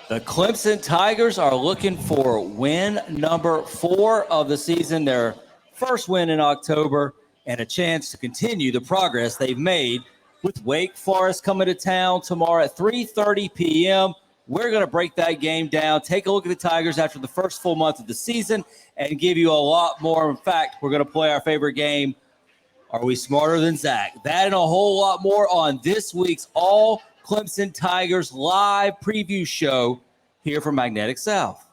The Clemson Tigers are looking for win number 4 of the season, their first win in October, and a chance to continue the progress they've made with Wake Forest coming to town tomorrow at 3:30 p.m. We're going to break that game down, take a look at the Tigers after the first full month of the season, and give you a lot more. In fact, we're going to play our favorite game, Are We Smarter Than Zach? That and a whole lot more on this week's All Clemson Tigers live preview show here from Magnetic South.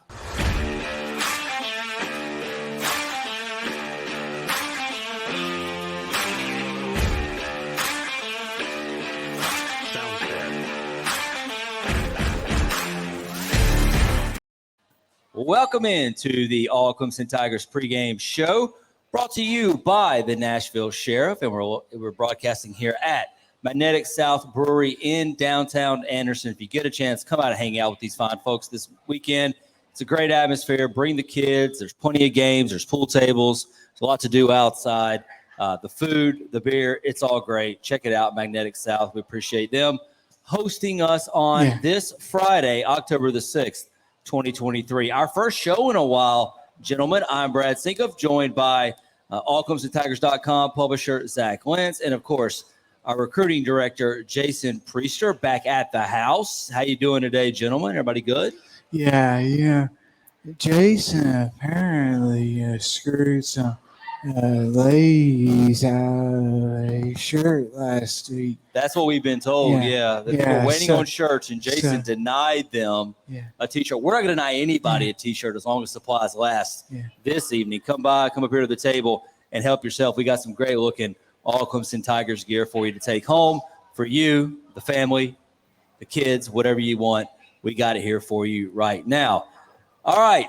Welcome into the All Clemson Tigers pregame show, brought to you by the Nashville Sheriff, and we're broadcasting here at Magnetic South Brewery in downtown Anderson. If you get a chance, come out and hang out with these fine folks this weekend. It's a great atmosphere. Bring the kids. There's plenty of games. There's pool tables. There's a lot to do outside. The food, the beer, it's all great. Check it out, Magnetic South. We appreciate them hosting us on this Friday, October the 6th, 2023. Our first show in a while, gentlemen. I'm Brad Sinkoff, joined by AllClemsonTigers.com publisher Zach Lentz, and of course, our recruiting director, Jason Priester, back at the house. How you doing today, gentlemen? Everybody good? Yeah. Jason apparently screwed some ladies out of a shirt last week. That's what we've been told, yeah. We're waiting on shirts, and Jason denied them a T-shirt. We're not going to deny anybody a T-shirt as long as supplies last this evening. Come up here to the table and help yourself. We got some great-looking All Clemson Tigers gear for you to take home for you, the family, the kids, whatever you want. We got it here for you right now. All right,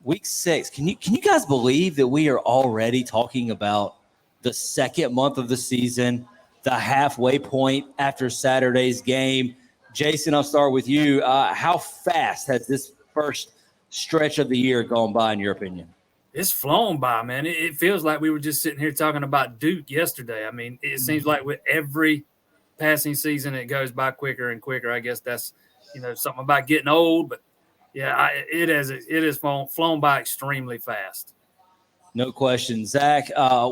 week 6. Can you guys believe that we are already talking about the second month of the season, the halfway point after Saturday's game? Jason, I'll start with you. How fast has this first stretch of the year gone by, in your opinion? It's flown by, man. It feels like we were just sitting here talking about Duke yesterday. I mean, it seems like with every passing season, it goes by quicker and quicker. I guess that's, something about getting old. But, it is flown by extremely fast. No question. Zach,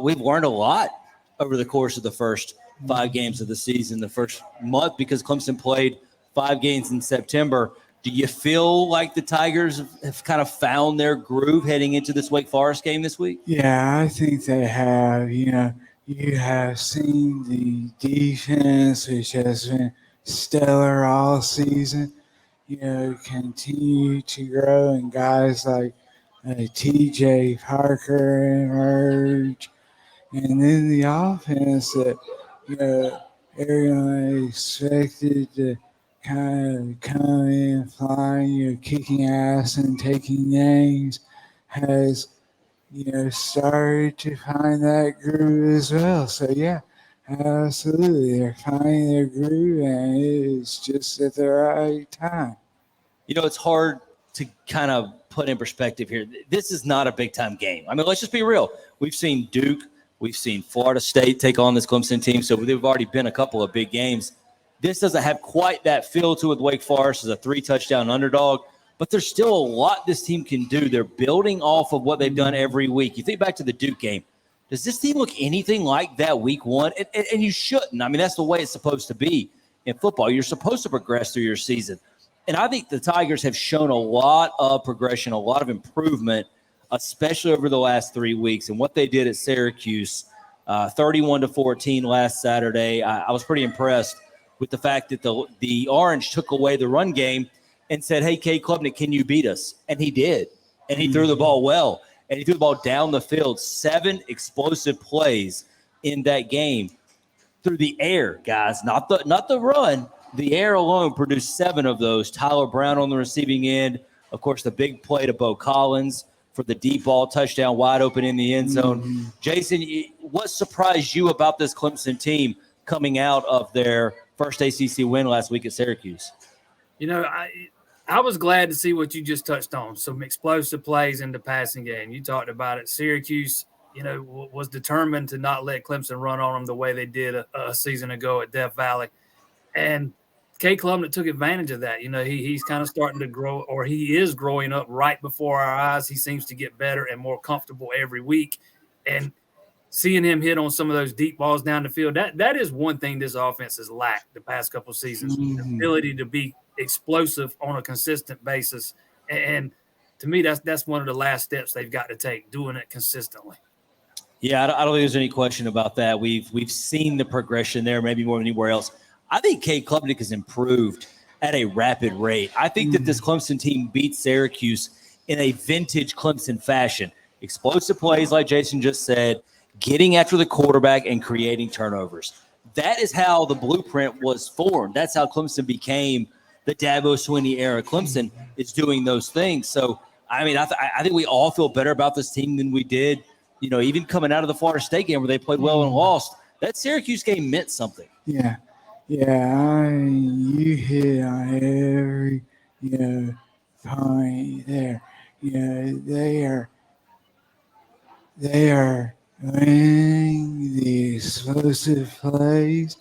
we've learned a lot over the course of the first 5 games of the season, the first month, because Clemson played 5 games in September. Do you feel like the Tigers have kind of found their groove heading into this Wake Forest game this week? Yeah, I think they have. You have seen the defense, which has been stellar all season, continue to grow, and guys like T.J. Parker emerge. And then the offense that, everyone expected to kind of come in flying, kicking ass and taking names, has, started to find that groove as well. So, absolutely. They're finding their groove, and it's just at the right time. It's hard to kind of put in perspective here. This is not a big-time game. I mean, let's just be real. We've seen Duke. We've seen Florida State take on this Clemson team, so there have already been a couple of big games. This doesn't have quite that feel to it with Wake Forest as a 3-touchdown underdog, but there's still a lot this team can do. They're building off of what they've done every week. You think back to the Duke game. Does this team look anything like that week 1? And you shouldn't. I mean, that's the way it's supposed to be in football. You're supposed to progress through your season. And I think the Tigers have shown a lot of progression, a lot of improvement, especially over the last 3 weeks. And what they did at Syracuse, 31-14 last Saturday, I was pretty impressed with the fact that the Orange took away the run game and said, hey, Cade Klubnik, can you beat us? And he did. And he threw the ball well. And he threw the ball down the field. 7 explosive plays in that game through the air, guys, not the run. The air alone produced 7 of those. Tyler Brown on the receiving end. Of course, the big play to Bo Collins for the deep ball touchdown wide open in the end zone. Jason, what surprised you about this Clemson team coming out of their first ACC win last week at Syracuse? I was glad to see what you just touched on, some explosive plays in the passing game. You talked about it. Syracuse, was determined to not let Clemson run on them the way they did a season ago at Death Valley. And K. Klubnik took advantage of that. He's kind of starting to grow, or he is growing up right before our eyes. He seems to get better and more comfortable every week. And seeing him hit on some of those deep balls down the field, that is one thing this offense has lacked the past couple of seasons, the ability to be explosive on a consistent basis. And to me, that's one of the last steps they've got to take, doing it consistently. Yeah, I don't think there's any question about that. We've seen the progression there, maybe more than anywhere else. I think Cade Klubnik has improved at a rapid rate. I think that this Clemson team beat Syracuse in a vintage Clemson fashion. Explosive plays, like Jason just said, getting after the quarterback and creating turnovers. That is how the blueprint was formed. That's how Clemson became the Dabo Swinney era. Clemson is doing those things. So, I mean, I think we all feel better about this team than we did, even coming out of the Florida State game where they played well and lost. That Syracuse game meant something. Yeah. Yeah, you hit on every, point there. They are winning the explosive plays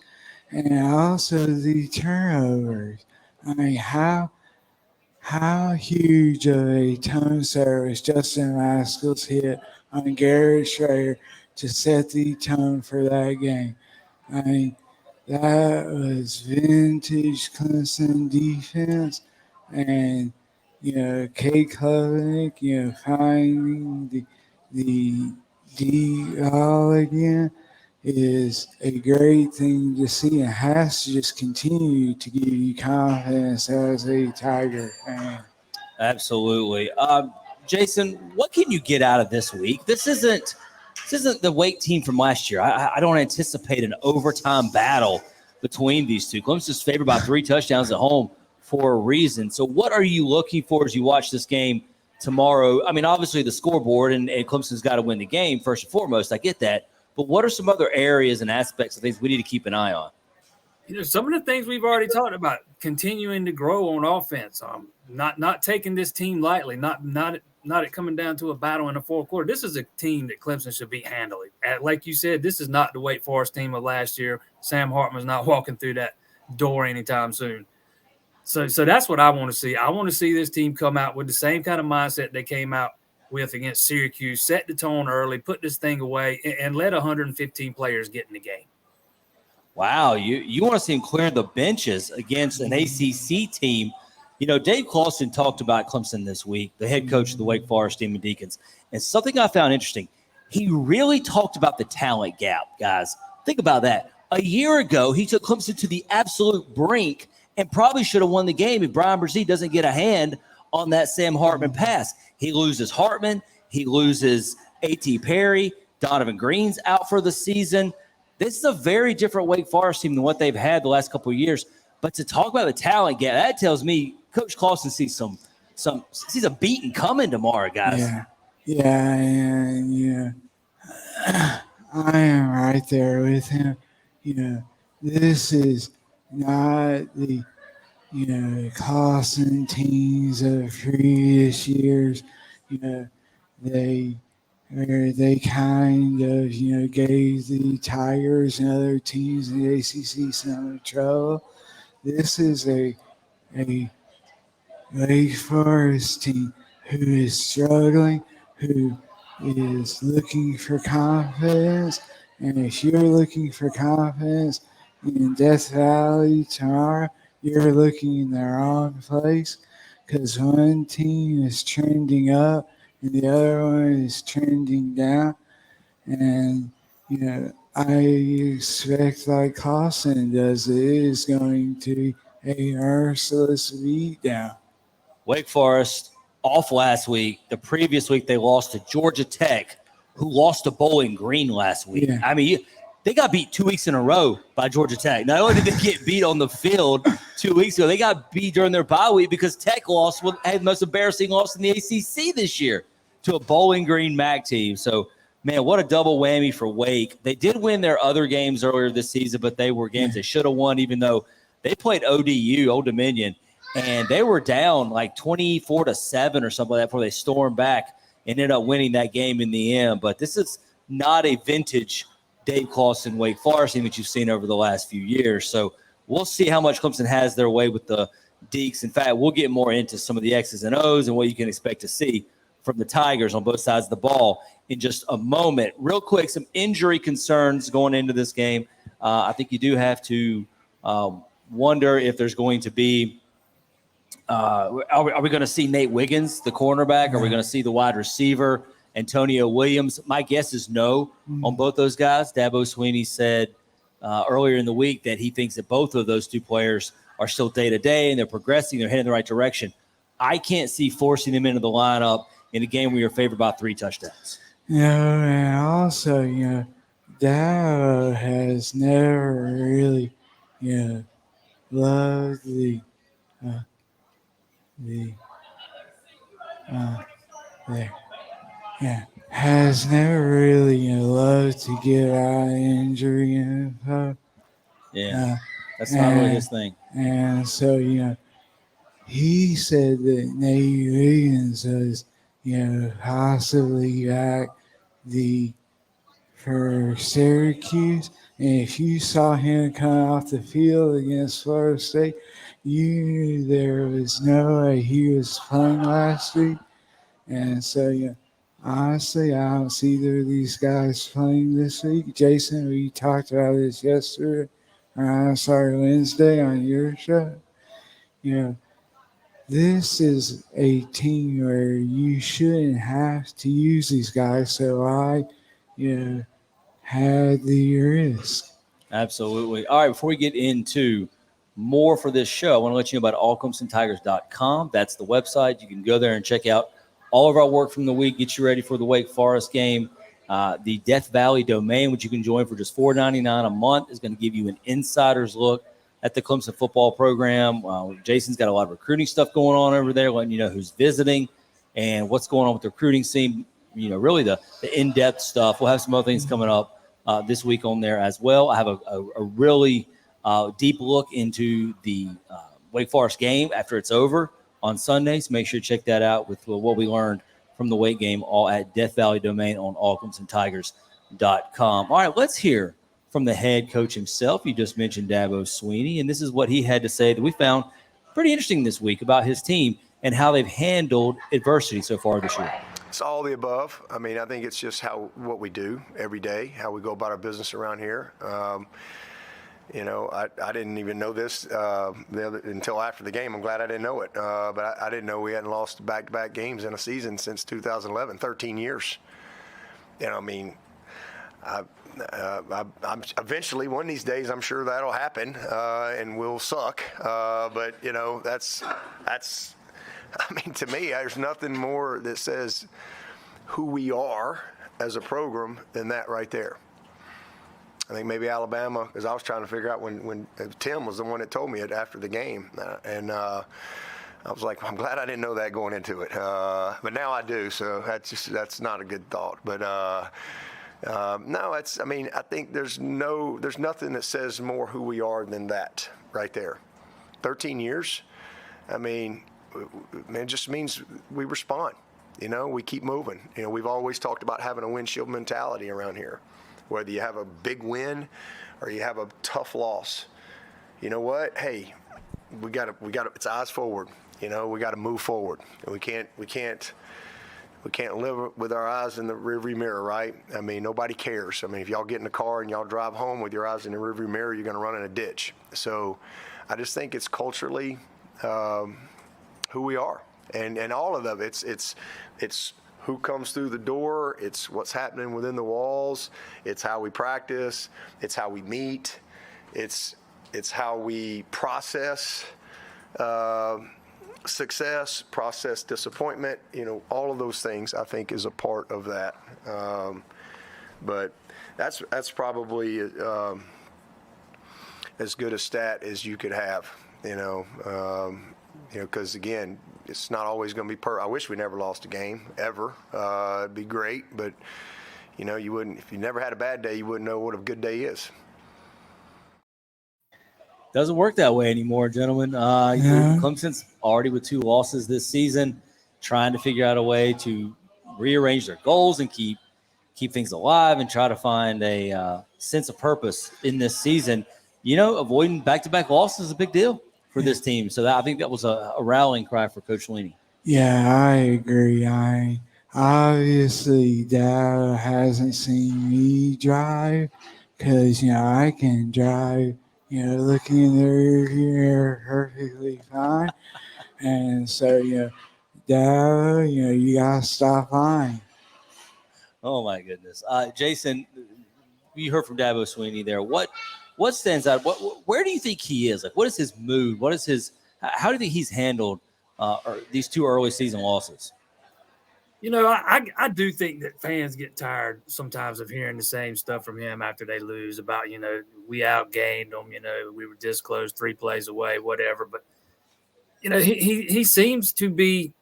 and also the turnovers. I mean, how huge of a tone service Justin Rascal's hit on Garrett Schrader to set the tone for that game. I mean, that was vintage Clemson defense, and Cade Klubnik, finding the deep ball again is a great thing to see, and has to just continue to give you confidence as a Tiger fan. Absolutely. Jason, what can you get out of this week? This isn't the Wake team from last year. I don't anticipate an overtime battle between these two. Clemson's favored by 3 touchdowns at home for a reason. So what are you looking for as you watch this game tomorrow? I mean, obviously the scoreboard, and Clemson's got to win the game first and foremost. I get that. But what are some other areas and aspects of things we need to keep an eye on? Some of the things we've already talked about, continuing to grow on offense, not taking this team lightly, not it coming down to a battle in the fourth quarter. This is a team that Clemson should beat handily. Like you said, this is not the Wake Forest team of last year. Sam Hartman's not walking through that door anytime soon. So that's what I want to see. I want to see this team come out with the same kind of mindset they came out with against Syracuse, set the tone early, put this thing away, and let 115 players get in the game. Wow, you want to see him clear the benches against an ACC team. Dave Clawson talked about Clemson this week, the head coach of the Wake Forest Demon Deacons. And something I found interesting, he really talked about the talent gap, guys. Think about that. A year ago, he took Clemson to the absolute brink and probably should have won the game if Brian Brzee doesn't get a hand on that Sam Hartman pass. He loses Hartman. He loses A.T. Perry. Donovan Green's out for the season. This is a very different Wake Forest team than what they've had the last couple of years. But to talk about the talent gap, that tells me Coach Clawson sees sees a beating coming tomorrow, guys. Yeah. I am right there with him. This is not the Clawson teams of previous years. They kind of gave the Tigers and other teams in the ACC some trouble. This is a Wake Forest team who is struggling, who is looking for confidence. And if you're looking for confidence in Death Valley tomorrow, you're looking in the wrong place, because one team is trending up and the other one is trending down. And, I expect, like Clawson does, it is going to be a merciless beatdown. Wake Forest off last week. The previous week, they lost to Georgia Tech, who lost to Bowling Green last week. Yeah. I mean, they got beat 2 weeks in a row by Georgia Tech. Not only did they get beat on the field 2 weeks ago, they got beat during their bye week because Tech had the most embarrassing loss in the ACC this year to a Bowling Green MAC team. So, man, what a double whammy for Wake. They did win their other games earlier this season, but they were games they should have won, even though they played ODU, Old Dominion, and they were down like 24-7 or something like that before they stormed back and ended up winning that game in the end. But this is not a vintage Dave Clawson Wake Forest team that you've seen over the last few years. So we'll see how much Clemson has their way with the Deeks. In fact, we'll get more into some of the X's and O's and what you can expect to see from the Tigers on both sides of the ball in just a moment. Real quick, some injury concerns going into this game. I think you do have to wonder if there's going to be are we going to see Nate Wiggins, the cornerback? Are we going to see the wide receiver, Antonio Williams? My guess is no on both those guys. Dabo Swinney said earlier in the week that he thinks that both of those two players are still day-to-day and they're progressing. They're heading in the right direction. I can't see forcing them into the lineup in a game where you're favored by 3 touchdowns. And also, Dabo has never really, loved has never really loved to get out of injury info. That's not really his thing. And so, he said that Nate Wiggins was, possibly back for Syracuse. And if you saw him come off the field against Florida State, you knew there was no way he was playing last week. And so, honestly, I don't see either of these guys playing this week. Jason, we talked about this yesterday. Wednesday on your show. This is a team where you shouldn't have to use these guys. So I, had the risk. Absolutely. All right, before we get into more for this show, I want to let you know about allclemsontigers.com. That's the website. You can go there and check out all of our work from the week, get you ready for the Wake Forest game. The Death Valley domain, which you can join for just $4.99 a month, is going to give you an insider's look at the Clemson football program. Jason's got a lot of recruiting stuff going on over there, letting you know who's visiting and what's going on with the recruiting scene, really the in-depth stuff. We'll have some other things coming up this week on there as well. I have a really deep look into the Wake Forest game after it's over on Sunday. So make sure to check that out with what we learned from the Wake game, all at Death Valley domain on allclemsontigers.com. All right, let's hear from the head coach himself. You just mentioned Dabo Swinney, and this is what he had to say that we found pretty interesting this week about his team and how they've handled adversity so far this year. It's all the above. I mean, I think it's just what we do every day, how we go about our business around here. I didn't even know this until after the game. I'm glad I didn't know it. But I didn't know we hadn't lost back-to-back games in a season since 2011, 13 years. I'm eventually, one of these days, I'm sure that'll happen, and we'll suck. But that's. I mean, to me, there's nothing more that says who we are as a program than that right there. I think maybe Alabama, because I was trying to figure out when Tim was the one that told me it after the game, and I was like, I'm glad I didn't know that going into it, but now I do. So that's not a good thought. But no, I think there's nothing that says more who we are than that right there. 13 years. I mean, it just means we respond. We keep moving. We've always talked about having a windshield mentality around here. Whether you have a big win or you have a tough loss, you know what? Hey, we got to. It's eyes forward. We got to move forward. And we can't live with our eyes in the rearview mirror, right? I mean, nobody cares. I mean, if y'all get in the car and y'all drive home with your eyes in the rearview mirror, you're going to run in a ditch. So, I just think it's culturally who we are, and all of them. It's who comes through the door. It's what's happening within the walls. It's how we practice. It's how we meet. It's how we process success, process disappointment. All of those things I think is a part of that. But that's probably as good a stat as you could have. Because again, it's not always going to be I wish we never lost a game ever. It'd be great, but you wouldn't. If you never had a bad day, you wouldn't know what a good day is. Doesn't work that way anymore, gentlemen. Clemson's already with 2 losses this season, trying to figure out a way to rearrange their goals and keep things alive and try to find a sense of purpose in this season. avoiding back-to-back losses is a big deal for this team. So I think that was a rallying cry for Coach Swinney. Yeah, I agree. Obviously Dad hasn't seen me drive because, I can drive, looking in the rearview mirror perfectly fine. And so, Dad, you got to stop lying. Oh, my goodness. Jason, you heard from Dabo Swinney there. What stands out? Where do you think he is? Like, what is his mood? How do you think he's handled these two early season losses? I do think that fans get tired sometimes of hearing the same stuff from him after they lose about, we outgained them, we were this close, 3 plays away, whatever. But, he seems to be,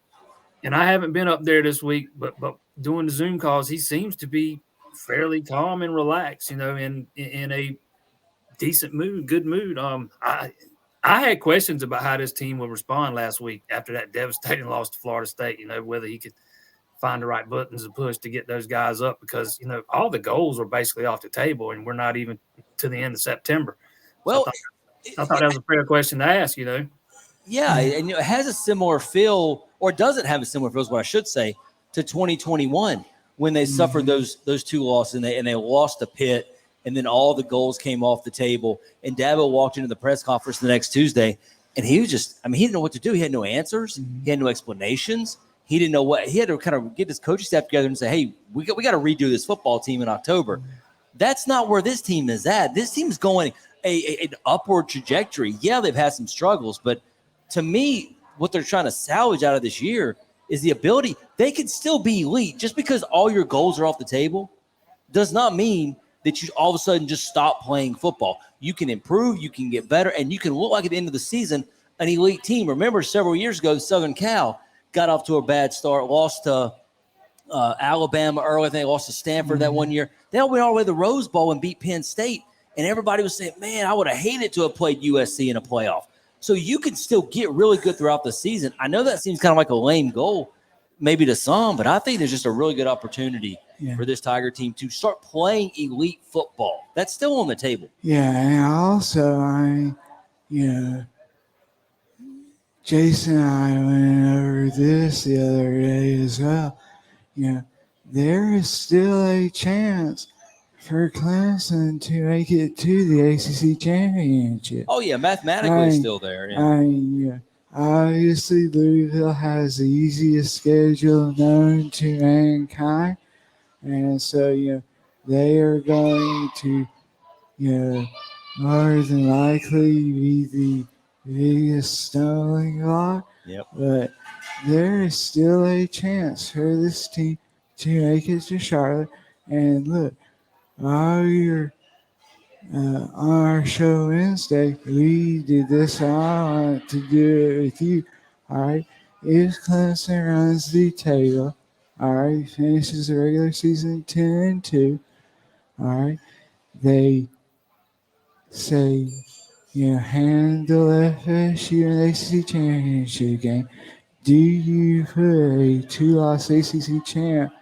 and I haven't been up there this week, but doing the Zoom calls, he seems to be fairly calm and relaxed, in a decent mood, good mood. I had questions about how this team would respond last week after that devastating loss to Florida State, whether he could find the right buttons to push to get those guys up because, all the goals were basically off the table and we're not even to the end of September. Well, so I thought that was a fair question to ask, Yeah, and it has a similar feel, or does it have a similar feel is what I should say, to 2021 when they suffered those 2 losses and they lost to Pitt, and then all the goals came off the table. And Dabo walked into the press conference the next Tuesday, and he was just, he didn't know what to do. He had no answers. He had no explanations. He didn't know what – he had to kind of get his coaching staff together and say, hey, we got to redo this football team in October. That's not where this team is at. This team's going an upward trajectory. Yeah, they've had some struggles, but to me, what they're trying to salvage out of this year is the ability – they can still be elite. Just because all your goals are off the table does not mean that you all of a sudden just stop playing football. You can improve, you can get better, and you can look like at the end of the season an elite team. Remember several years ago, Southern Cal got off to a bad start, lost to Alabama early. I think they lost to Stanford that one year. They went all the way to the Rose Bowl and beat Penn State, and everybody was saying, man, I would have hated to have played USC in a playoff. So you can still get really good throughout the season. I know that seems kind of like a lame goal maybe to some, but I think there's just a really good opportunity for this Tiger team to start playing elite football. That's still on the table. Yeah, and also Jason and I went over this the other day as well. There is still a chance for Clemson to make it to the ACC championship. Oh, yeah, mathematically it's still there. Yeah. Obviously, Louisville has the easiest schedule known to mankind. And so, they are going to, more than likely be the biggest stumbling block. Yep. But there is still a chance for this team to make it to Charlotte. And look, on our show Wednesday, we did this. I want to do it with you. All right. If Clemson runs the table, all right, finishes the regular season 10-2, all right, they say, handle FSU in the ACC championship game. Do you put a 2-loss ACC champ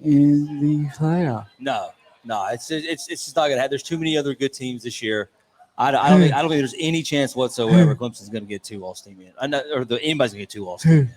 in the playoff? No, it's just not going to happen. There's too many other good teams this year. I don't think there's any chance whatsoever Clemson's going to get 2-loss team in. Anybody's going to get 2-loss team in.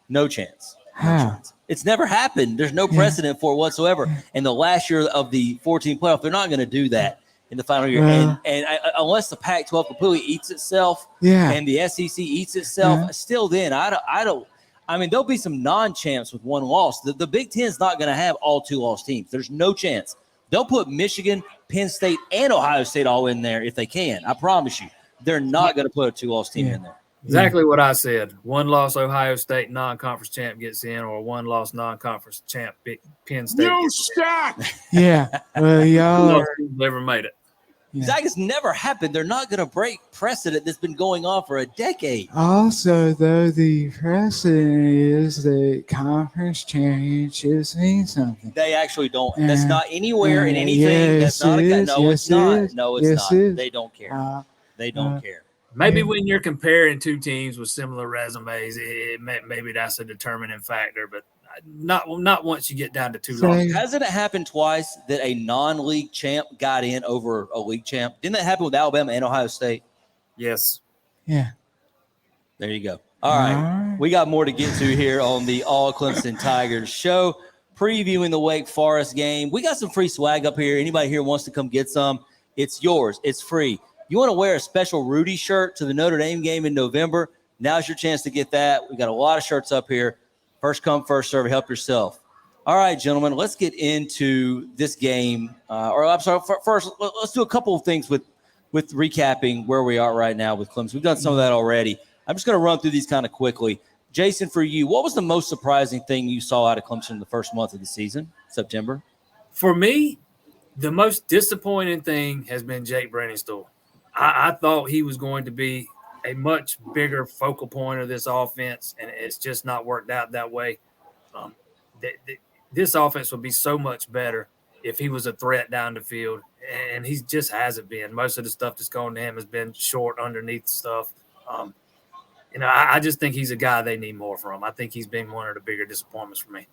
No chance. How? It's never happened. There's no precedent for it whatsoever. In the last year of the 14 playoff, they're not going to do that in the final year. And unless the Pac-12 completely eats itself and the SEC eats itself, still then, there'll be some non-champs with one loss. The Big Ten is not going to have all 2-loss teams. There's no chance. They'll put Michigan, Penn State, and Ohio State all in there if they can. I promise you. They're not going to put a 2-loss team in there. Exactly what I said. 1-loss Ohio State non-conference champ gets in, or 1-loss non-conference champ Penn State. No shot. Yeah. Well, y'all never made it. That has never happened. They're not going to break precedent that's been going on for a decade. Also, though, the precedent is that conference championships mean something. They actually don't. That's not anywhere in anything. That's not it's not. No, it's not. They don't care. They don't care. Maybe when you're comparing two teams with similar resumes, maybe that's a determining factor. But not once you get down to two So- losses. Hasn't it happened twice that a non-league champ got in over a league champ? Didn't that happen with Alabama and Ohio State? Yes. Yeah. There you go. All right. We got more to get to here on the All Clemson Tigers show, previewing the Wake Forest game. We got some free swag up here. Anybody here wants to come get some, it's yours. It's free. You want to wear a special Rudy shirt to the Notre Dame game in November? Now's your chance to get that. We got a lot of shirts up here. First come, first serve. Help yourself. All right, gentlemen, let's get into this game. First, let's do a couple of things with recapping where we are right now with Clemson. We've done some of that already. I'm just going to run through these kind of quickly. Jason, for you, what was the most surprising thing you saw out of Clemson in the first month of the season, September? For me, the most disappointing thing has been Jake Brenningstool. I thought he was going to be a much bigger focal point of this offense, and it's just not worked out that way. This offense would be so much better if he was a threat down the field, and he just hasn't been. Most of the stuff that's going to him has been short underneath stuff. I just think he's a guy they need more from. I think he's been one of the bigger disappointments for me.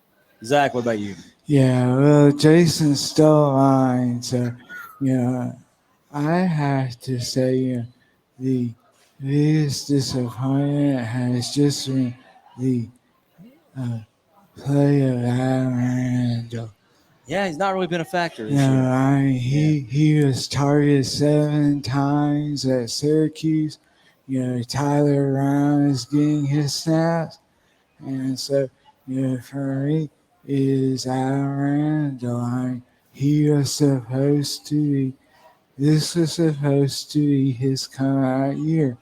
Zach, what about you? Yeah, well, Jason stole mine, so, I have to say the biggest disappointment has just been the play of Adam Randall. Yeah, he's not really been a factor this Yeah, year. I mean, he was targeted 7 times at Syracuse. Tyler Brown is getting his snaps. And so, for me, is Adam Randall. He was supposed to be, this was supposed to be his come-out year.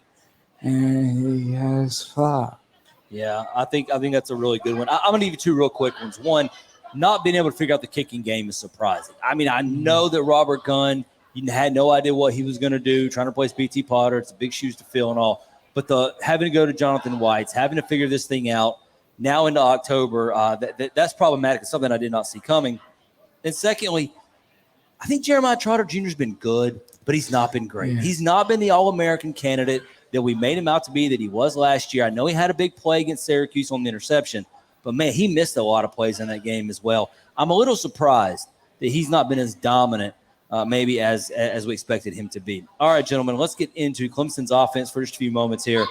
And he has flopped. Yeah, I think that's a really good one. I'm going to give you two real quick ones. One, not being able to figure out the kicking game is surprising. I mean, I know that Robert Gunn, you had no idea what he was going to do, trying to replace BT Potter. It's big shoes to fill and all. But having to go to Jonathan White's, having to figure this thing out now into October, that's problematic. It's something I did not see coming. And secondly, I think Jeremiah Trotter Jr. has been good, but he's not been great. Yeah. He's not been the All-American candidate that we made him out to be that he was last year. I know he had a big play against Syracuse on the interception, but, man, he missed a lot of plays in that game as well. I'm a little surprised that he's not been as dominant maybe as we expected him to be. All right, gentlemen, let's get into Clemson's offense for just a few moments here.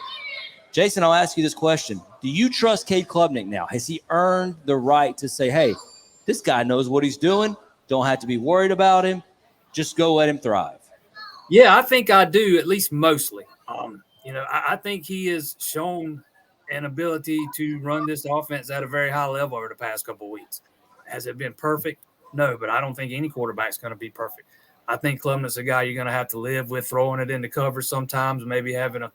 Jason, I'll ask you this question. Do you trust Cade Klubnik now? Has he earned the right to say, hey, this guy knows what he's doing, don't have to be worried about him, just go let him thrive? Yeah, I think I do, at least mostly. I think he has shown an ability to run this offense at a very high level over the past couple of weeks. Has it been perfect? No, but I don't think any quarterback's going to be perfect. I think Klubnik's a guy you're going to have to live with throwing it into cover sometimes, maybe having a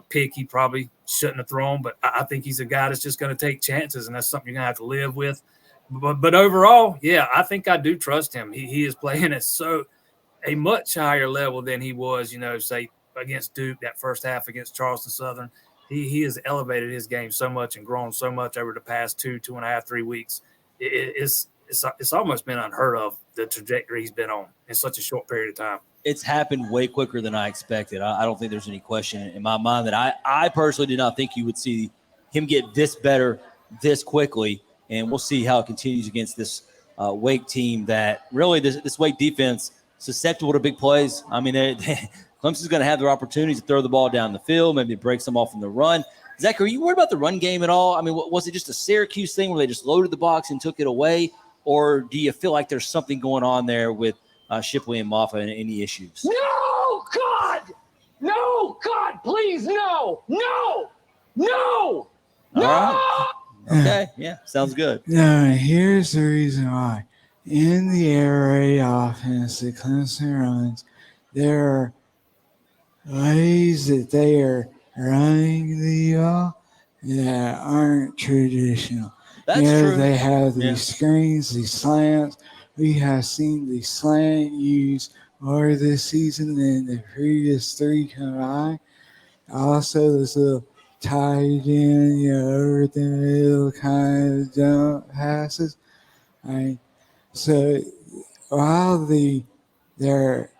pick he probably shouldn't have thrown, but I think he's a guy that's just going to take chances, and that's something you're going to have to live with. But overall, yeah, I think I do trust him. He is playing at a much higher level than he was, say, against Duke, that first half against Charleston Southern. He has elevated his game so much and grown so much over the past 2.5, 3 weeks. It's almost been unheard of, the trajectory he's been on in such a short period of time. It's happened way quicker than I expected. I don't think there's any question in my mind that I personally did not think you would see him get this better this quickly, and we'll see how it continues against this Wake team that really this Wake defense susceptible to big plays. I mean, Clemson's going to have their opportunities to throw the ball down the field, maybe break some off in the run. Zach, are you worried about the run game at all? I mean, was it just a Syracuse thing where they just loaded the box and took it away, or do you feel like there's something going on there with Shipley and Moffa and any issues? No, God! No, God, please, no! No! No! No! All right. Okay, yeah, sounds good. No, here's the reason why. In the air raid offense that Clemson runs, there are ways that they are running the ball that aren't traditional. That's true. They have these screens, these slants. We have seen the slant used more this season than the previous 3 combined. Also, this little tight end, over the middle kind of jump passes. So while their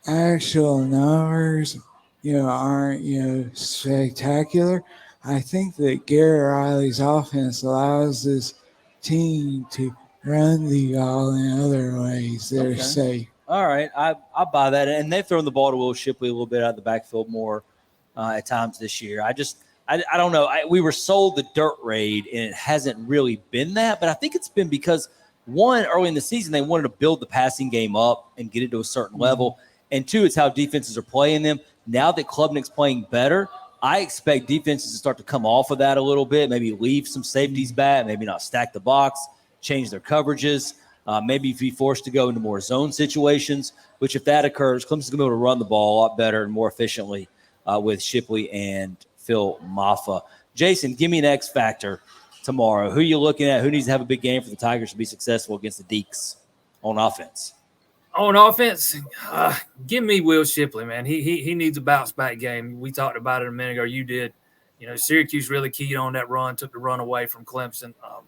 actual numbers, aren't, spectacular, I think that Garrett Riley's offense allows this team to run the ball in other ways that are safe. All right, I buy that, and they've thrown the ball to Will Shipley a little bit out of the backfield more at times this year. I don't know. We were sold the dirt raid, and it hasn't really been that. But I think it's been because, one, early in the season, they wanted to build the passing game up and get it to a certain level. And two, it's how defenses are playing them. Now that Klubnik's playing better, I expect defenses to start to come off of that a little bit, maybe leave some safeties back, maybe not stack the box, change their coverages, maybe be forced to go into more zone situations, which if that occurs, Clemson's going to be able to run the ball a lot better and more efficiently with Shipley and Phil Maffa. Jason, give me an X factor tomorrow. Who are you looking at? Who needs to have a big game for the Tigers to be successful against the Deacs on offense? On offense, give me Will Shipley, man. He needs a bounce-back game. We talked about it a minute ago. You did. Syracuse really keyed on that run, took the run away from Clemson. I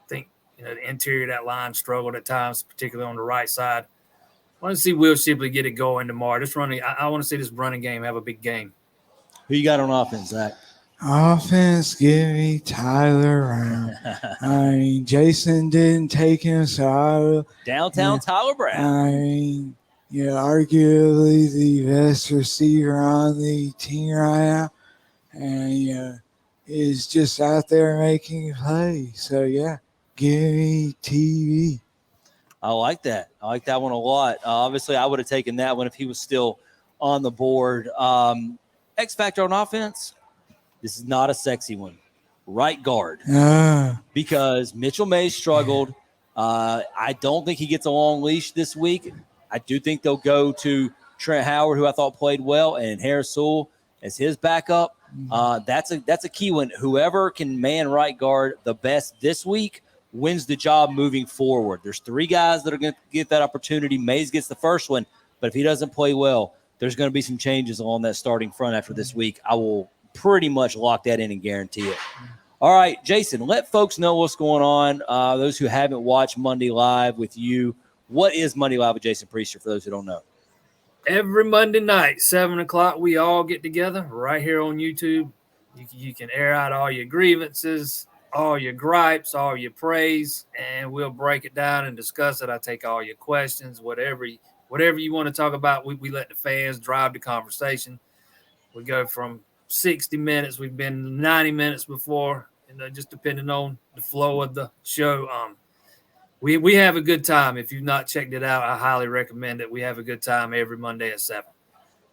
think, the interior of that line struggled at times, particularly on the right side. I want to see Will Shipley get it going tomorrow. I want to see this running game have a big game. Who you got on offense, Zach? Offense, give me Tyler Brown. I mean, Jason didn't take him, so I will. Downtown Tyler Brown. I mean, arguably the best receiver on the team right now. And, is just out there making plays. So, yeah, give me TV. I like that. I like that one a lot. Obviously, I would have taken that one if he was still on the board. X factor on offense. This is not a sexy one. Right guard. Because Mitchell Mays struggled. I don't think he gets a long leash this week. I do think they'll go to Trent Howard, who I thought played well, and Harris Sewell as his backup. That's a key one. Whoever can man right guard the best this week wins the job moving forward. There's 3 guys that are going to get that opportunity. Mays gets the first one, but if he doesn't play well, there's going to be some changes along that starting front after this week. I will pretty much lock that in and guarantee it. All right, Jason, let folks know what's going on. Those who haven't watched Monday Live with you, what is Monday Live with Jason Priester for those who don't know? Every Monday night, 7 o'clock, we all get together right here on YouTube. You can air out all your grievances, all your gripes, all your praise, and we'll break it down and discuss it. I take all your questions, whatever you want to talk about. We let the fans drive the conversation. We go from 60 minutes. We've been 90 minutes before, just depending on the flow of the show. We have a good time. If you've not checked it out, I highly recommend it. We have a good time every Monday at 7.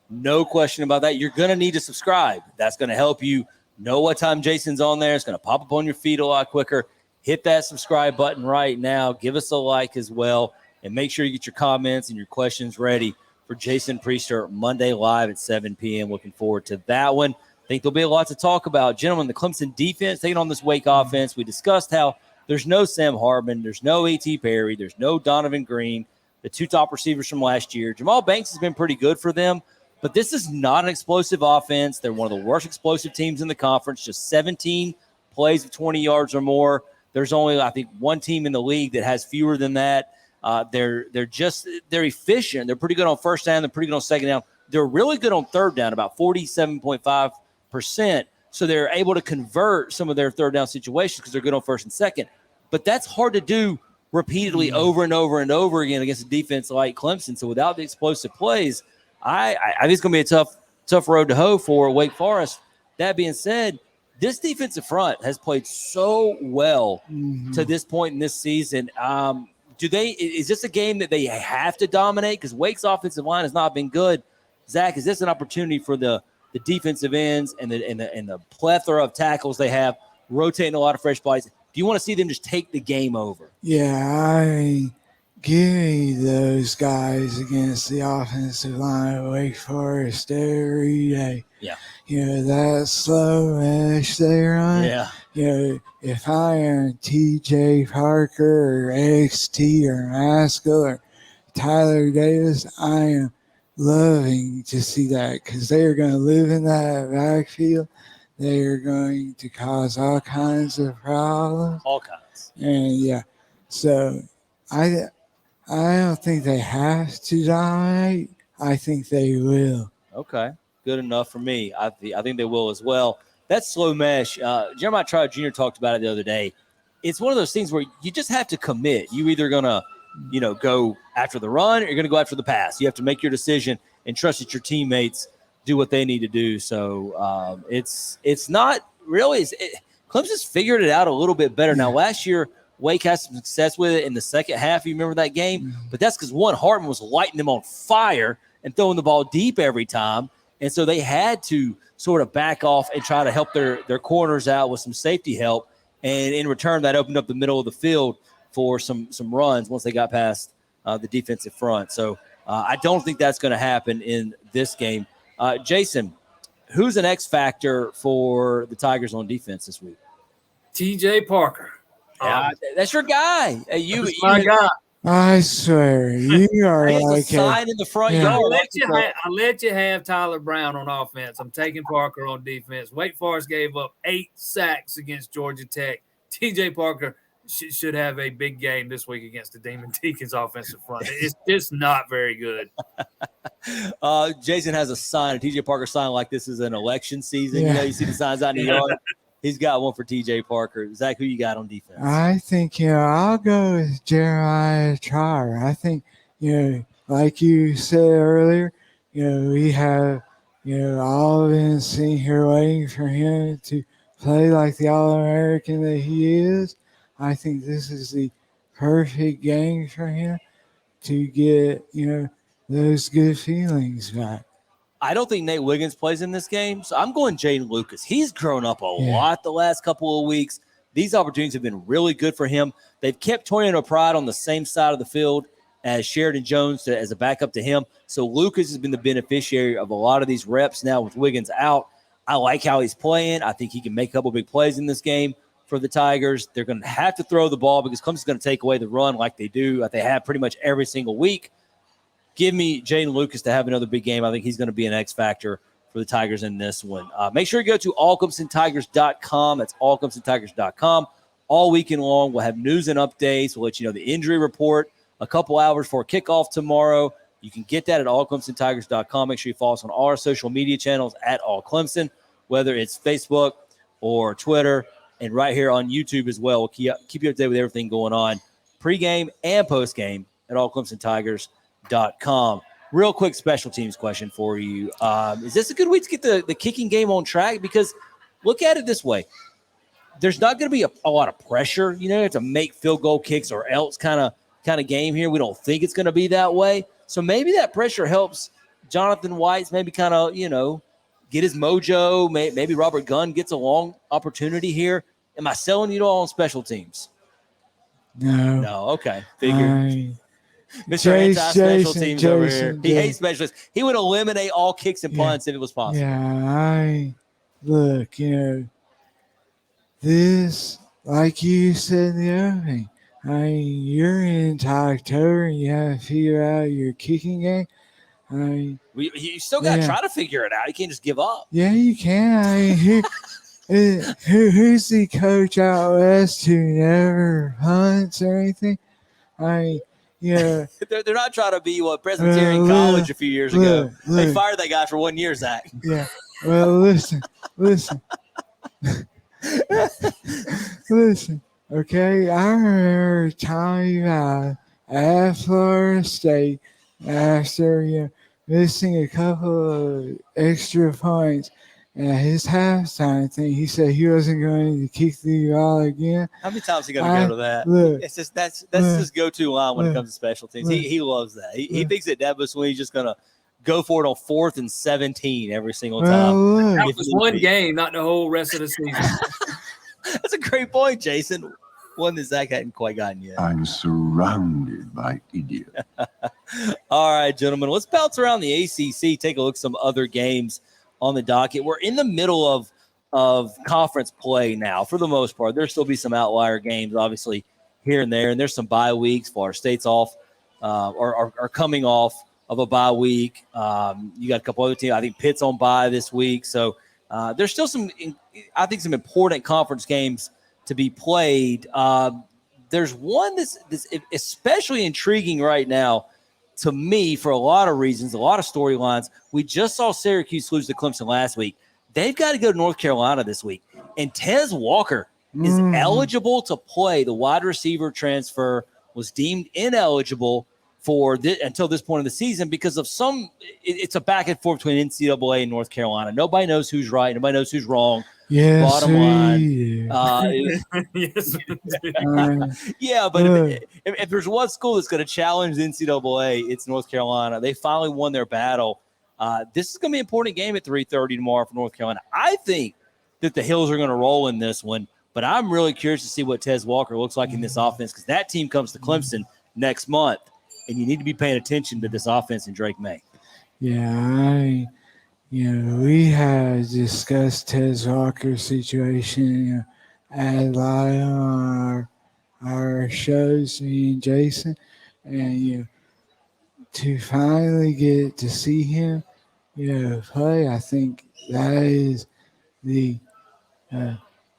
No question about that. You're going to need to subscribe. That's going to help you know what time Jason's on there. It's going to pop up on your feed a lot quicker. Hit that subscribe button right now. Give us a like as well. And make sure you get your comments and your questions ready for Jason Priester Monday Live at 7 p.m. Looking forward to that one. I think there'll be a lot to talk about. Gentlemen, the Clemson defense taking on this Wake offense. We discussed how there's no Sam Hardman. There's no A.T. Perry. There's no Donovan Green, the 2 top receivers from last year. Jamal Banks has been pretty good for them, but this is not an explosive offense. They're one of the worst explosive teams in the conference, just 17 plays of 20 yards or more. There's only, I think, one team in the league that has fewer than that. They're efficient. They're pretty good on first down. They're pretty good on second down. They're really good on third down, about 47.5%. So they're able to convert some of their third down situations because they're good on first and second. But that's hard to do repeatedly over and over and over again against a defense like Clemson. So without the explosive plays, I think it's going to be a tough road to hoe for Wake Forest. That being said, this defensive front has played so well to this point in this season. Is this a game that they have to dominate? Because Wake's offensive line has not been good. Zach, is this an opportunity for the defensive ends and the plethora of tackles they have, rotating a lot of fresh bodies? Do you want to see them just take the game over? Yeah, give me those guys against the offensive line of Wake Forest every day. Yeah. That slow mesh they run. Yeah. If I am TJ Parker or XT or Maskell or Tyler Davis, I am loving to see that because they are going to live in that backfield. They are going to cause all kinds of problems. All kinds. And, so I don't think they have to dominate. I think they will. Okay, good enough for me. I think they will as well. That slow mesh, Jeremiah Trout Jr. talked about it the other day. it's one of those things where you just have to commit. You either going to, go after the run or you're going to go after the pass. You have to make your decision and trust that your teammates do what they need to do. So it's not really Clemson's figured it out a little bit better. Now, last year, Wake had some success with it in the second half. You remember that game? But that's because Hartman was lighting them on fire and throwing the ball deep every time. And so they had to sort of back off and try to help their corners out with some safety help. And in return, that opened up the middle of the field for some runs once they got past the defensive front. So I don't think that's going to happen in this game. Jason, who's an X factor for the Tigers on defense this week? TJ Parker. That's your guy. That's my guy. I swear, you are like a sign in the front yard. I'll let you have Tyler Brown on offense. I'm taking Parker on defense. Wake Forest gave up 8 sacks against Georgia Tech. TJ Parker should have a big game this week against the Demon Deacons offensive front. It's just not very good. Jason has a sign, a TJ Parker sign like this is an election season. You see the signs out in the yard. He's got one for TJ Parker. Zach, who you got on defense? I think, I'll go with Jeremiah Trotter. I think, like you said earlier, we have, all been sitting here waiting for him to play like the All-American that he is. I think this is the perfect game for him to get, those good feelings back. I don't think Nate Wiggins plays in this game, so I'm going Jaden Lucas. He's grown up a lot the last couple of weeks. These opportunities have been really good for him. They've kept Tornado Pride on the same side of the field as Sheridan Jones as a backup to him. So Lucas has been the beneficiary of a lot of these reps now with Wiggins out. I like how he's playing. I think he can make a couple big plays in this game for the Tigers. They're going to have to throw the ball because Clemson's going to take away the run like they do, like they have pretty much every single week. Give me Jaden Lucas to have another big game. I think he's going to be an X factor for the Tigers in this one. Make sure you go to allclemsontigers.com. That's allclemsontigers.com. All weekend long, we'll have news and updates. We'll let you know the injury report a couple hours before kickoff tomorrow. You can get that at allclemsontigers.com. Make sure you follow us on all our social media channels at allclemson, whether it's Facebook or Twitter, and right here on YouTube as well. We'll keep you up to date with everything going on, pregame and postgame at allclemsontigers.com. Real quick special teams question for you. Is this a good week to get the kicking game on track? Because look at it this way. There's not going to be a lot of pressure, to make field goal kicks or else kind of game here. We don't think it's going to be that way. So maybe that pressure helps Jonathan White's maybe kind of, get his mojo. Maybe Robert Gunn gets a long opportunity here. Am I selling you all on special teams? No. Okay. Figured. Mr. Anti-special teams over here. He hates specialists. He would eliminate all kicks and punts if it was possible. Yeah, look, this, like you said in the opening, you're into October and you have to figure out your kicking game. You still got to try to figure it out. You can't just give up. Yeah, you can. Who's the coach out west who never hunts or anything? Yeah, they're not trying to be Presbyterian College a few years ago. They fired that guy for 1 year, Zach. Yeah. Well, listen. Listen. Okay, I remember telling you at Florida State after missing a couple of extra points. And his halftime thing, he said he wasn't going to kick the ball again. How many times he going to go to that? It's just that's his go-to line when it comes to special teams. He loves that. He thinks that Dabo Swinney's just going to go for it on 4th and 17 every single time. That was one game, not the whole rest of the season. That's a great point, Jason. One that Zach hadn't quite gotten yet. I'm surrounded by idiots. All right, gentlemen, let's bounce around the ACC, take a look at some other games on the docket. We're in the middle of conference play now for the most part. There'll still be some outlier games, obviously, here and there, and there's some bye weeks. Florida State's off are coming off of a bye week. You got a couple other teams. I think Pitt's on bye this week. So there's still some important conference games to be played. There's one that's especially intriguing right now to me for a lot of reasons, a lot of storylines. We just saw Syracuse lose to Clemson last week. They've got to go to North Carolina this week. And Tez Walker is eligible to play. The wide receiver transfer was deemed ineligible for until this point of the season because of it's a back and forth between NCAA and North Carolina. Nobody knows who's right. Nobody knows who's wrong. Yes, Bottom line. Yes. Yeah, but if there's one school that's going to challenge the NCAA, it's North Carolina. They finally won their battle. This is going to be an important game at 3:30 tomorrow for North Carolina. I think that the Hills are going to roll in this one, but I'm really curious to see what Tez Walker looks like in this offense because that team comes to Clemson next month, and you need to be paying attention to this offense in Drake May. Yeah, we had discussed Tez Walker's situation at a lot on our shows, me and Jason, and to finally get to see him, play, I think that is the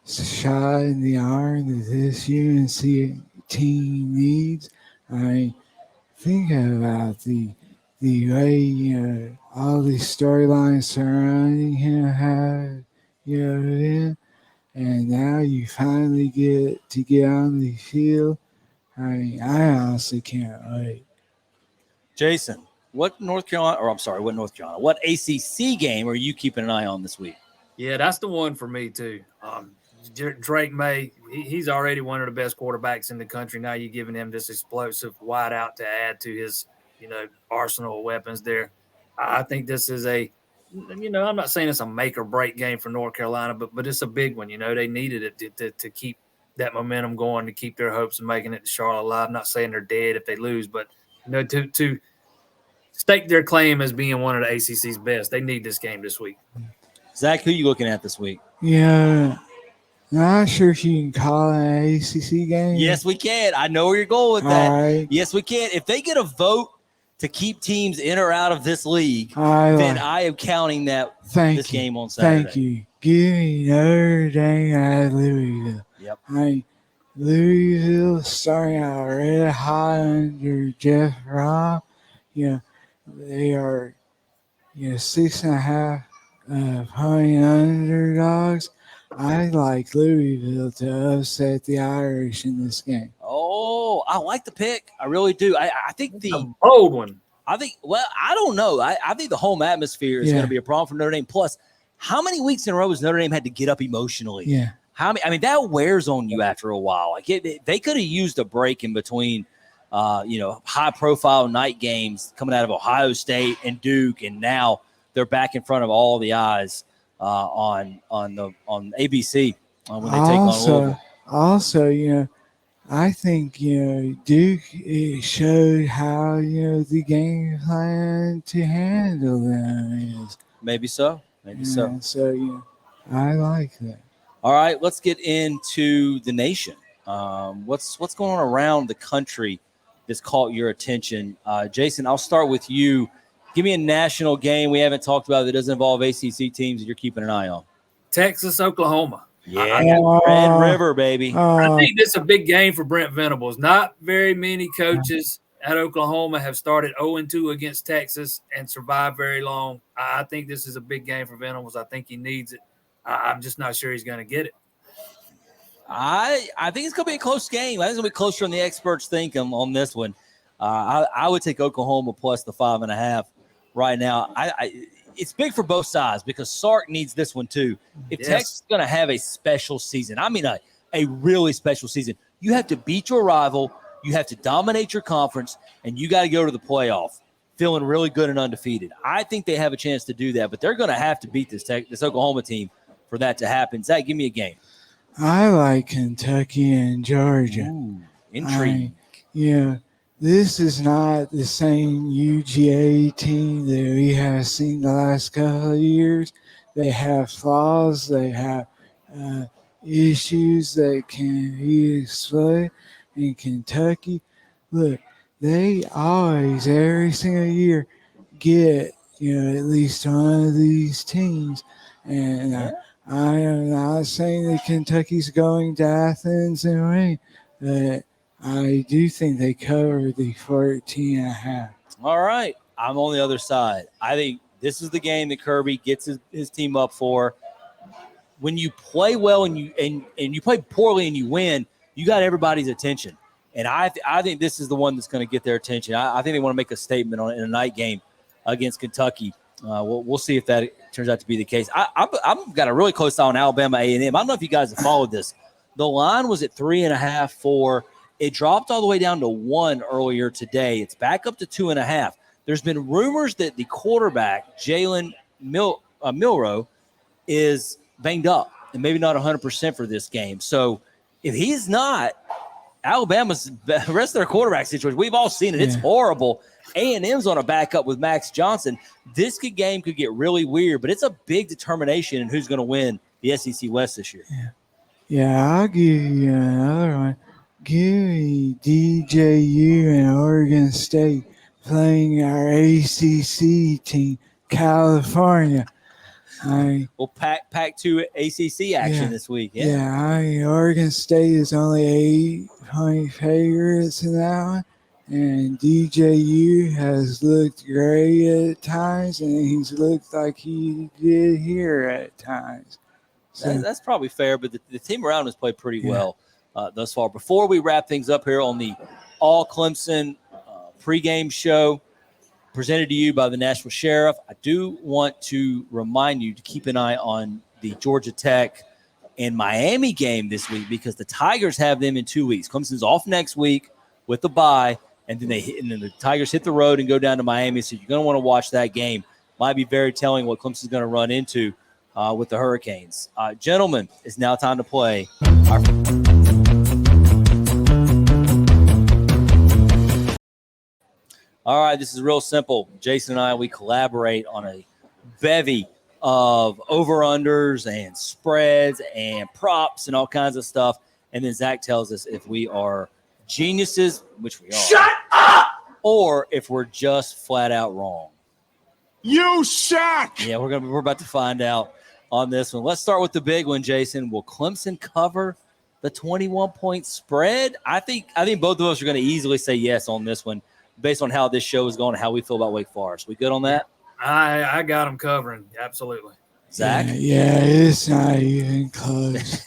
shot in the arm that this UNC team needs. I think about the way all these storylines surrounding him have been, and now you finally get to get on the field. I honestly can't wait. Jason, what ACC game are you keeping an eye on this week? Yeah, that's the one for me too. Drake May, he's already one of the best quarterbacks in the country. Now you're giving him this explosive wideout to add to his, arsenal of weapons there. I think this is I'm not saying it's a make or break game for North Carolina, but it's a big one. They needed it to keep that momentum going, to keep their hopes of making it to Charlotte alive. I'm not saying they're dead if they lose, but to stake their claim as being one of the ACC's best, they need this game this week. Zach, who are you looking at this week? Yeah, not sure if you can call it an ACC game. Yes, we can. I know where you're going with that. Right. Yes, we can. If they get a vote to keep teams in or out of this league, then I am counting this game on Saturday. Thank you. Give me Notre Dame at Louisville. Yep. Louisville starting out red hot under Jeff Robb. They are 6.5 point underdogs. I like Louisville to upset the Irish in this game. Oh, I like the pick. I really do. I think a bold one. I don't know. I think the home atmosphere is going to be a problem for Notre Dame. Plus, how many weeks in a row has Notre Dame had to get up emotionally? Yeah. That wears on you after a while. Like they could have used a break in between, high-profile night games coming out of Ohio State and Duke, and now they're back in front of all the eyes on ABC when they take on Louisville. Also, I think Duke showed how the game plan to handle them is. Maybe so. So I like that. All right, let's get into the nation. What's going on around the country that's caught your attention? Jason, I'll start with you. Give me a national game we haven't talked about that doesn't involve ACC teams that you're keeping an eye on. Texas, Oklahoma. Yeah, Red River, baby. I think this is a big game for Brent Venables. Not very many coaches at Oklahoma have started 0-2 against Texas and survived very long. I think this is a big game for Venables. I think he needs it. I'm just not sure he's going to get it. I think it's going to be a close game. I think it's going to be closer than the experts think on this one. I would take Oklahoma plus the 5.5 right now. It's big for both sides because Sark needs this one too. If Texas is going to have a special season, a really special season, you have to beat your rival, you have to dominate your conference, and you got to go to the playoff feeling really good and undefeated. I think they have a chance to do that, but they're going to have to beat this Oklahoma team for that to happen. Zach, give me a game. I like Kentucky and Georgia. Ooh, intrigue. This is not the same UGA team that we have seen the last couple of years. They have flaws. They have issues that can be exploited. In Kentucky, look, they always, every single year, get at least one of these teams. And I am not saying that Kentucky's going to Athens and win, but I do think they cover the 14.5. All right. I'm on the other side. I think this is the game that Kirby gets his team up for. when you play well and you play poorly and you win, you got everybody's attention. And I think this is the one that's going to get their attention. I think they want to make a statement on it in a night game against Kentucky. We'll see if that turns out to be the case. I've got a really close eye on Alabama A&M. I don't know if you guys have followed this. The line was at 3.5, 4. It dropped all the way down to 1 earlier today. It's back up to 2.5. There's been rumors that the quarterback, Jalen Milroe, is banged up and maybe not 100% for this game. So if he's not, Alabama's the rest of their quarterback situation, we've all seen it. It's horrible. A&M's on a backup with Max Johnson. This game could get really weird, but it's a big determination in who's going to win the SEC West this year. Yeah, I'll give you another one. Give me DJU and Oregon State playing our ACC team, California. Well, Pac-2 ACC action this week. Yeah, Oregon State is only 8-point favorites in that one. And DJU has looked great at times, and he's looked like he did here at times. So, that's probably fair, but the team around has played pretty well thus far. Before we wrap things up here on the All Clemson pregame show presented to you by the Nashville Sheriff, I do want to remind you to keep an eye on the Georgia Tech and Miami game this week because the Tigers have them in 2 weeks. Clemson's off next week with the bye, and then the Tigers hit the road and go down to Miami. So you're going to want to watch that game. Might be very telling what Clemson's going to run into with the Hurricanes. Gentlemen, it's now time to play our All right, this is real simple. Jason and I, we collaborate on a bevy of over-unders and spreads and props and all kinds of stuff. And then Zach tells us if we are geniuses, which we are. Shut up! Or if we're just flat out wrong. You suck! Yeah, we're about to find out on this one. Let's start with the big one, Jason. Will Clemson cover the 21-point spread? I think both of us are going to easily say yes on this one, based on how this show is going and how we feel about Wake Forest. We good on that? I got them covering. Absolutely. Zach? Yeah, it's not even close.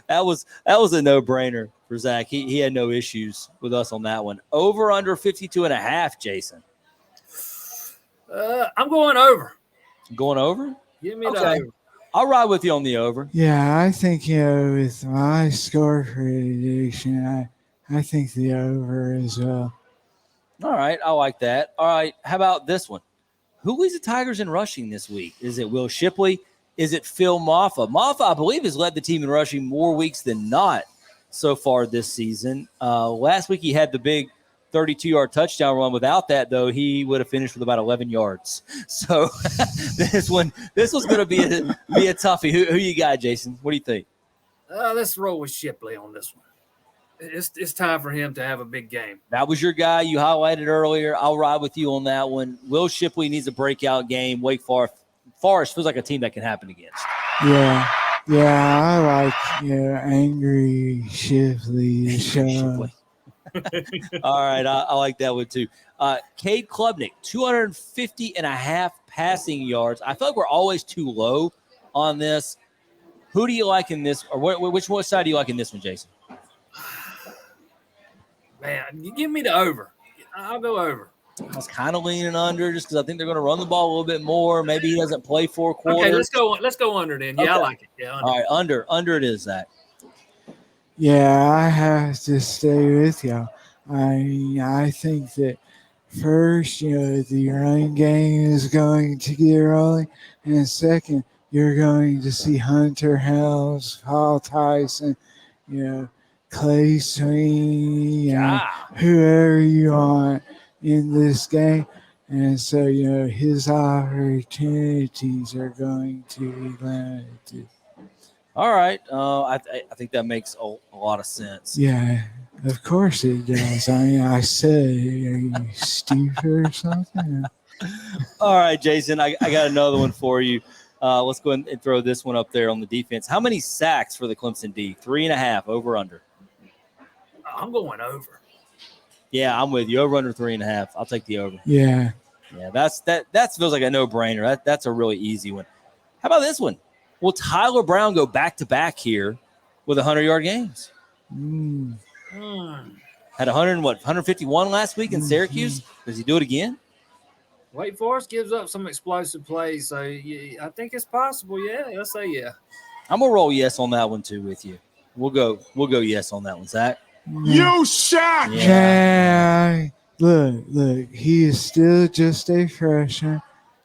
That was a no-brainer for Zach. He had no issues with us on that one. Over under 52.5, Jason. I'm going over. Going over? Give me the over. I'll ride with you on the over. Yeah, I think, with my score prediction, I think the over as well. All right, I like that. All right, how about this one? Who leads the Tigers in rushing this week? Is it Will Shipley? Is it Phil Maffa? Maffa, I believe, has led the team in rushing more weeks than not so far this season. Last week he had the big 32-yard touchdown run. Without that, though, he would have finished with about 11 yards. So this was going to be a toughie. Who you got, Jason? What do you think? Let's roll with Shipley on this one. It's time for him to have a big game. That was your guy you highlighted earlier. I'll ride with you on that one. Will Shipley needs a breakout game. Wake Forest feels like a team that can happen against. Yeah, I like angry Shipley. Shipley. All right, I like that one too. Cade Klubnik, 250.5 passing yards. I feel like we're always too low on this. Who do you like in this, or which side do you like in this one, Jason? Man, you give me the over. I'll go over. I was kind of leaning under just because I think they're going to run the ball a little bit more. Maybe he doesn't play 4 quarters. Okay, let's go under then. Yeah, okay. I like it. Yeah, under. All right, under it is, Zach. Yeah, I have to stay with you. I think that first, the running game is going to get rolling, and second, you're going to see Hunter Helms, Paul Tyson, Clay Sweeney, whoever you want in this game. And so, his opportunities are going to be limited. All right. I think that makes a lot of sense. Yeah, of course it does. I mean, I said, are you stupid or something? All right, Jason, I got another one for you. Let's go ahead and throw this one up there on the defense. How many sacks for the Clemson D? 3.5, over, under. I'm going over. Yeah, I'm with you. Over under 3.5. I'll take the over. Yeah. Yeah, that feels like a no-brainer. That's a really easy one. How about this one? Will Tyler Brown go back-to-back here with 100-yard games? Had 151 last week in Syracuse. Does he do it again? Wake Forest gives up some explosive plays, so I think it's possible. Yeah, let's say yeah. I'm gonna roll yes on that one too with you. We'll go yes on that one, Zach. You suck. Yeah. Look, he is still just a freshman,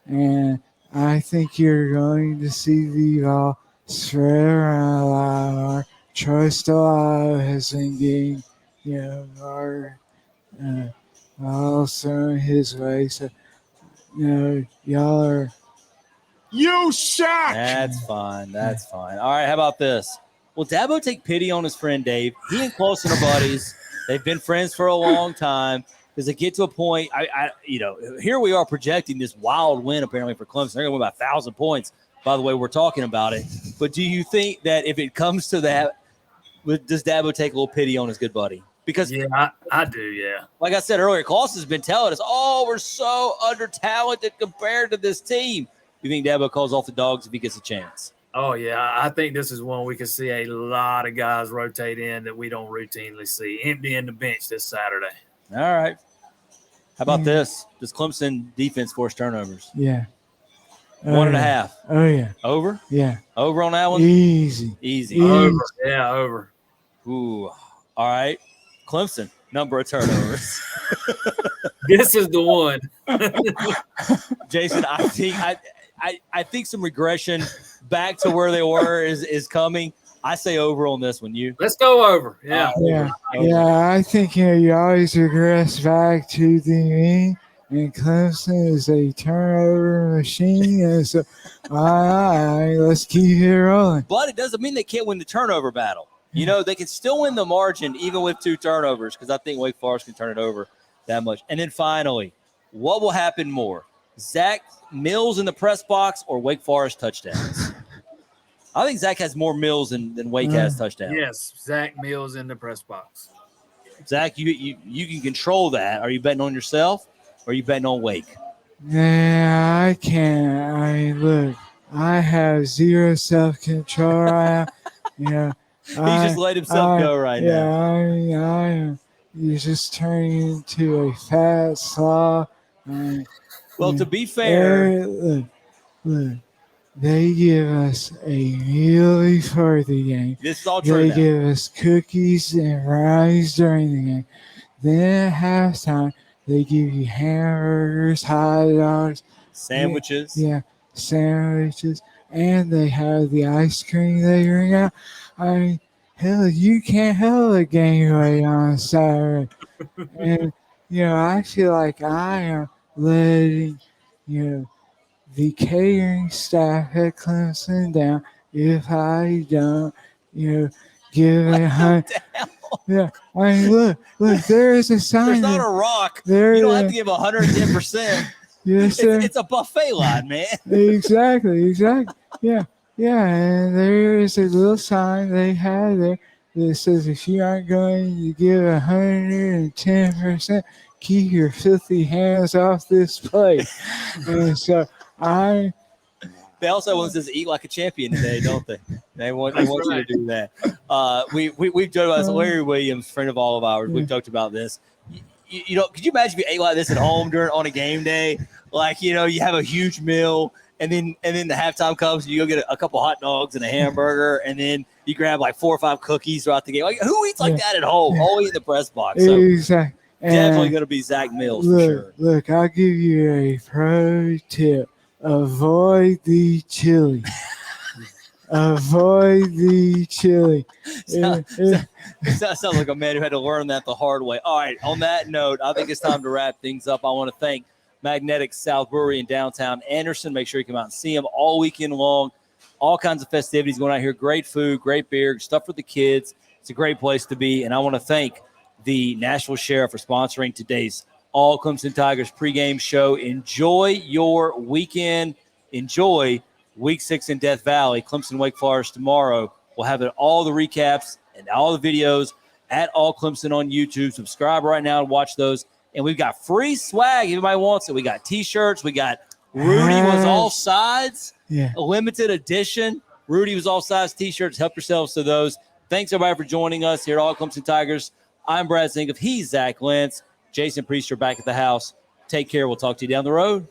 and I think you're going to see the ball spread around a lot more. Troy Stoll has been getting, more balls thrown his way. So, y'all are. You suck. That's fine. All right, how about this? Will Dabo take pity on his friend Dave? He and Clemson are buddies. They've been friends for a long time. Does it get to a point? Here we are projecting this wild win apparently for Clemson. They're going to win by 1,000 points. By the way, we're talking about it. But do you think that if it comes to that, does Dabo take a little pity on his good buddy? Because I do. Yeah. Like I said earlier, Claus has been telling us, we're so under-talented compared to this team. You think Dabo calls off the dogs if he gets a chance? Oh, yeah. I think this is one we can see a lot of guys rotate in that we don't routinely see. Emptying the bench this Saturday. All right. How about this? Does Clemson defense force turnovers? Yeah. 1.5. Oh, yeah. Over? Yeah. Over on that one? Easy. Over. Yeah, over. Ooh. All right. Clemson, number of turnovers. This is the one. Jason, I think some regression back to where they were is coming. I say over on this one. You? Let's go over. Yeah. Yeah. I think you always regress back to the mean, and Clemson is a turnover machine. And so, let's keep it rolling. But it doesn't mean they can't win the turnover battle. They can still win the margin even with 2 turnovers because I think Wake Forest can turn it over that much. And then finally, what will happen more? Zach Mills in the press box or Wake Forest touchdowns? I think Zach has more Mills than Wake has touchdowns. Yes, Zach Mills in the press box. Zach, you can control that. Are you betting on yourself or are you betting on Wake? Yeah, I can't. Look, I have zero self-control right now. He just let himself go right now. Yeah, he's just turning into a fat slob. Well, to be fair, look, they give us a meal before the game. This is all true. They give us cookies and rice during the game. Then at halftime, they give you hamburgers, hot dogs, sandwiches. Yeah, sandwiches, and they have the ice cream they bring out. Hell, you can't have a game right on Saturday. And, I feel like I am letting, the catering staff at Clemson down if I don't, give it 100. Yeah, look, there is a sign. There's not a rock. You don't have to give 110%. Yes, sir. It's a buffet line, man. Exactly. Yeah, and there is a little sign they have there that says if you aren't going to give 110%, keep your filthy hands off this plate. And so They also want us to eat like a champion today, don't they? They want you to do that. We've talked about this. Larry Williams, friend of all of ours, we've talked about this. Could you imagine if you ate like this at home on a game day? Like, you have a huge meal. And then the halftime comes, and you go get a couple hot dogs and a hamburger, and then you grab like 4 or 5 cookies throughout the game. Like, who eats like that at home? All eat in the press box. So exactly. Definitely going to be Zach Mills for sure. Look, I'll give you a pro tip. Avoid the chili. Avoid the chili. Sounds like a man who had to learn that the hard way. All right, on that note, I think it's time to wrap things up. I want to thank Magnetic South Brewery in downtown Anderson. Make sure you come out and see them all weekend long. All kinds of festivities going on here. Great food, great beer, stuff for the kids. It's a great place to be. And I want to thank the Nashville Sheriff for sponsoring today's All Clemson Tigers pregame show. Enjoy your weekend. Enjoy Week 6 in Death Valley. Clemson Wake Forest tomorrow. We'll have all the recaps and all the videos at All Clemson on YouTube. Subscribe right now and watch those. And we've got free swag. Everybody wants it. We got T-shirts. We got Rudy was all sides. Yeah. A limited edition. Rudy was all size T-shirts. Help yourselves to those. Thanks, everybody, for joining us here at All Clemson Tigers. I'm Brad Zinkoff. He's Zach Lentz. Jason Priester back at the house. Take care. We'll talk to you down the road.